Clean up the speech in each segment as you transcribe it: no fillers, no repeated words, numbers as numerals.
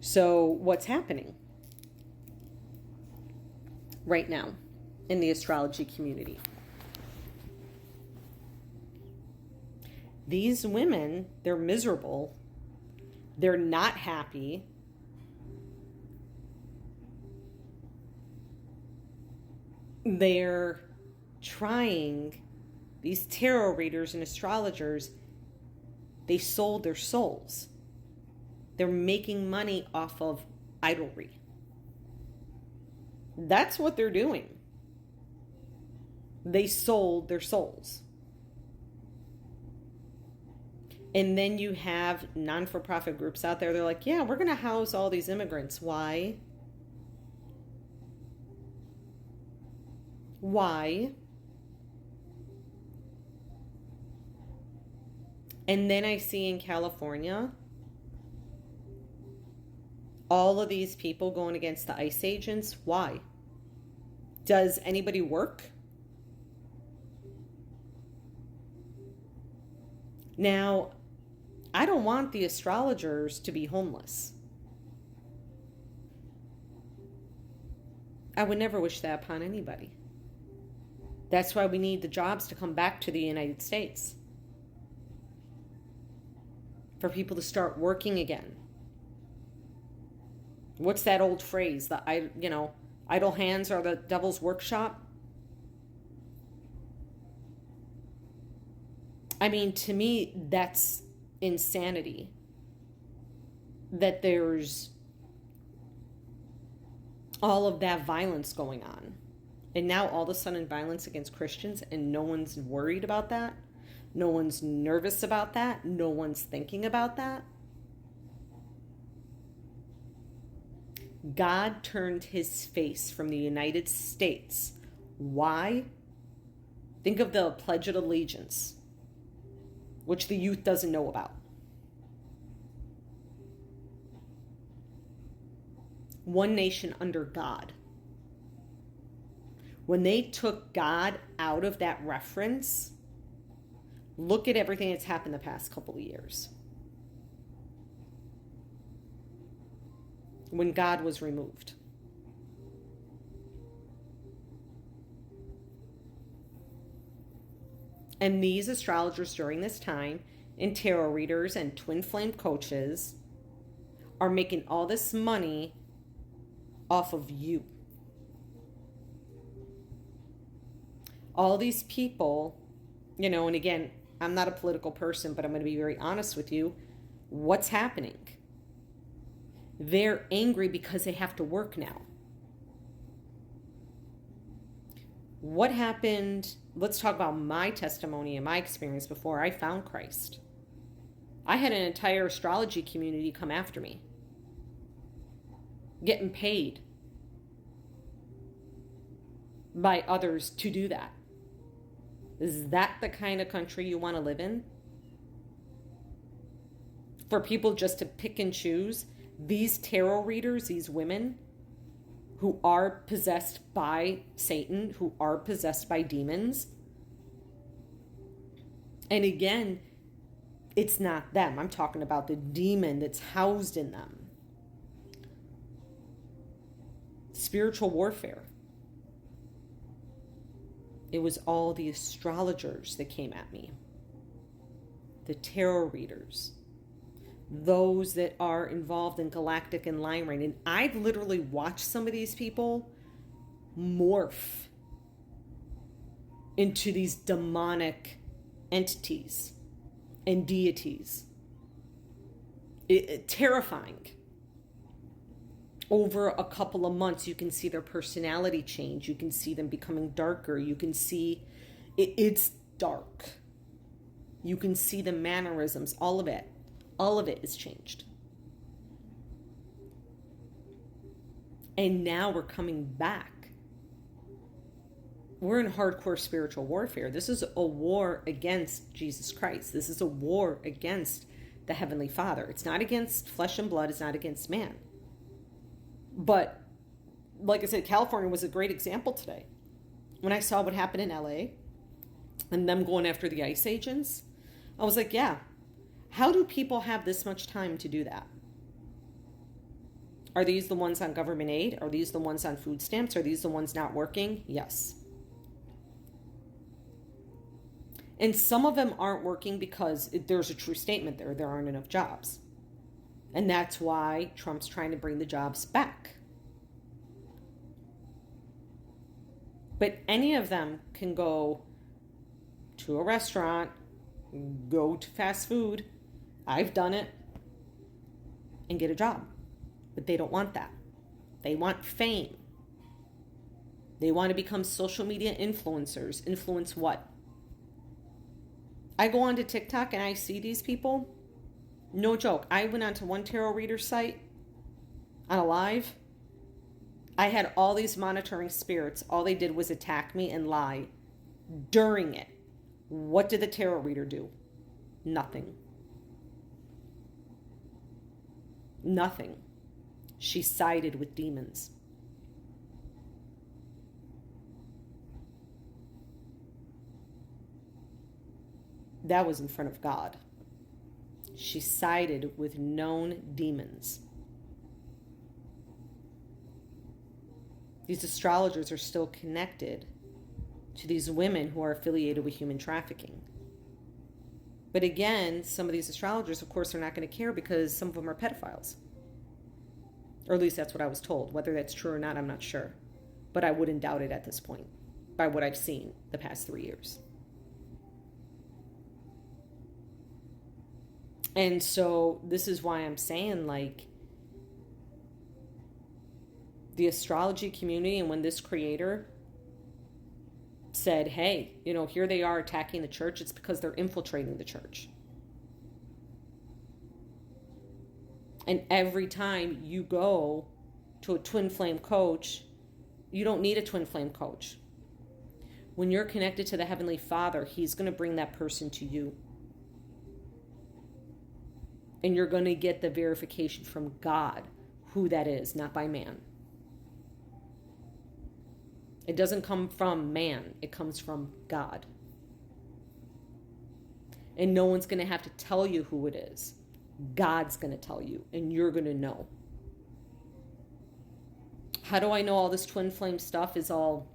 So what's happening right now in the astrology community? These women, they're miserable. They're not happy. They're trying, these tarot readers and astrologers, they sold their souls. They're making money off of idolatry. That's what they're doing. They sold their souls. And then you have non-for-profit groups out there. They're like, yeah, we're going to house all these immigrants. Why? Why? And then I see in California, all of these people going against the ICE agents. Why? Does anybody work? Now, I don't want the astrologers to be homeless. I would never wish that upon anybody. That's why we need the jobs to come back to the United States. For people to start working again. What's that old phrase? Idle hands are the devil's workshop. I mean, to me, that's insanity. That there's all of that violence going on. And now all of a sudden violence against Christians, and no one's worried about that. No one's nervous about that. No one's thinking about that. God turned his face from the United States. Why? Think of the Pledge of Allegiance, which the youth doesn't know about. One nation under God. When they took God out of that reference, look at everything that's happened the past couple of years. When God was removed. And these astrologers during this time, and tarot readers and twin flame coaches, are making all this money off of you. All these people, and again, I'm not a political person, but I'm going to be very honest with you. What's happening? They're angry because they have to work now. What happened? Let's talk about my testimony and my experience before I found Christ. I had an entire astrology community come after me, getting paid by others to do that. Is that the kind of country you want to live in? For people just to pick and choose? These tarot readers, these women who are possessed by Satan, who are possessed by demons. And again, it's not them. I'm talking about the demon that's housed in them. Spiritual warfare. It was all the astrologers that came at me. The tarot readers. Those that are involved in Galactic and line reign. And I've literally watched some of these people morph into these demonic entities and deities. Terrifying. Over a couple of months, you can see their personality change. You can see them becoming darker. You can see it's dark. You can see the mannerisms, all of it. All of it is changed. And now we're coming back. We're in hardcore spiritual warfare. This is a war against Jesus Christ. This is a war against the Heavenly Father. It's not against flesh and blood. It's not against man. But, like I said, California was a great example today. When I saw what happened in LA and them going after the ICE agents, I was like, yeah. How do people have this much time to do that? Are these the ones on government aid? Are these the ones on food stamps? Are these the ones not working? Yes. And some of them aren't working because there's a true statement there. There aren't enough jobs. And that's why Trump's trying to bring the jobs back. But any of them can go to a restaurant, go to fast food. I've done it. And get a job. But they don't want that. They want fame. They want to become social media influencers. Influence what? I go onto TikTok and I see these people. No joke. I went onto one tarot reader site on a live. I had all these monitoring spirits. All they did was attack me and lie during it. What did the tarot reader do? Nothing. Nothing. She sided with demons. That was in front of God. She sided with known demons. These astrologers are still connected to these women who are affiliated with human trafficking. But again, some of these astrologers, of course, are not going to care because some of them are pedophiles. Or at least that's what I was told. Whether that's true or not, I'm not sure. But I wouldn't doubt it at this point by what I've seen the past 3 years. And so this is why I'm saying, like, the astrology community, and when this creator said, hey, here they are attacking the church, it's because they're infiltrating the church. And every time you go to a twin flame coach, you don't need a twin flame coach. When you're connected to the Heavenly Father, He's going to bring that person to you. And you're going to get the verification from God who that is, not by man. It doesn't come from man. It comes from God. And no one's going to have to tell you who it is. God's going to tell you, and you're going to know. How do I know all this twin flame stuff is all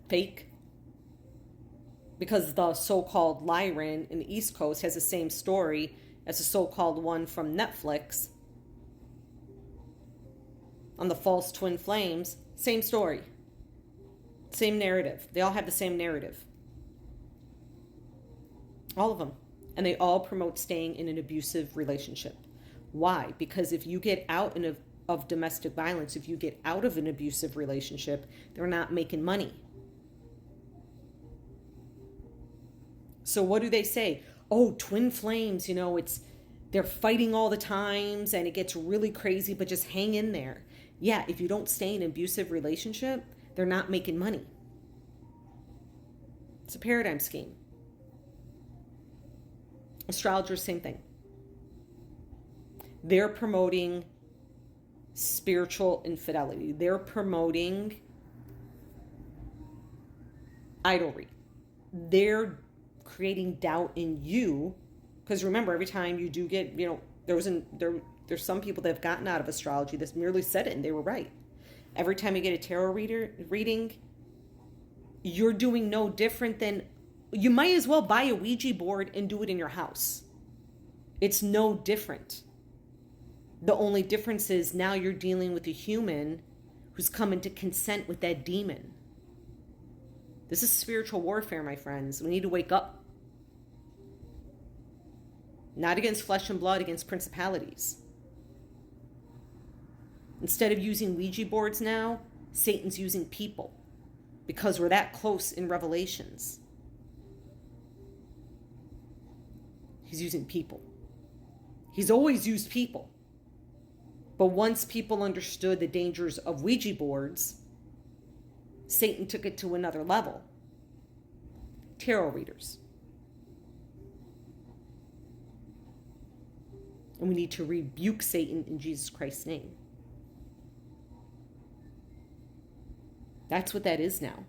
fake? Because the so-called Lyran in the East Coast has the same story as the so-called one from Netflix on the false twin flames. Same story. Same narrative. They all have the same narrative. All of them. And they all promote staying in an abusive relationship. Why? Because if you get out of domestic violence, if you get out of an abusive relationship, they're not making money. So what do they say? Oh, twin flames, they're fighting all the times and it gets really crazy, but just hang in there. Yeah, if you don't stay in an abusive relationship, they're not making money. It's a paradigm scheme. Astrologers, same thing. They're promoting spiritual infidelity. They're promoting idolatry. They're creating doubt in you. Because remember, every time you do get, there's some people that have gotten out of astrology that merely said it and they were right. Every time you get a tarot reading, you're doing no different than, you might as well buy a Ouija board and do it in your house. It's no different. The only difference is now you're dealing with a human who's come into consent with that demon. This is spiritual warfare, my friends. We need to wake up. Not against flesh and blood, against principalities. Instead of using Ouija boards now, Satan's using people. Because we're that close in Revelations. He's using people. He's always used people. But once people understood the dangers of Ouija boards, Satan took it to another level. Tarot readers. And we need to rebuke Satan in Jesus Christ's name. That's what that is now.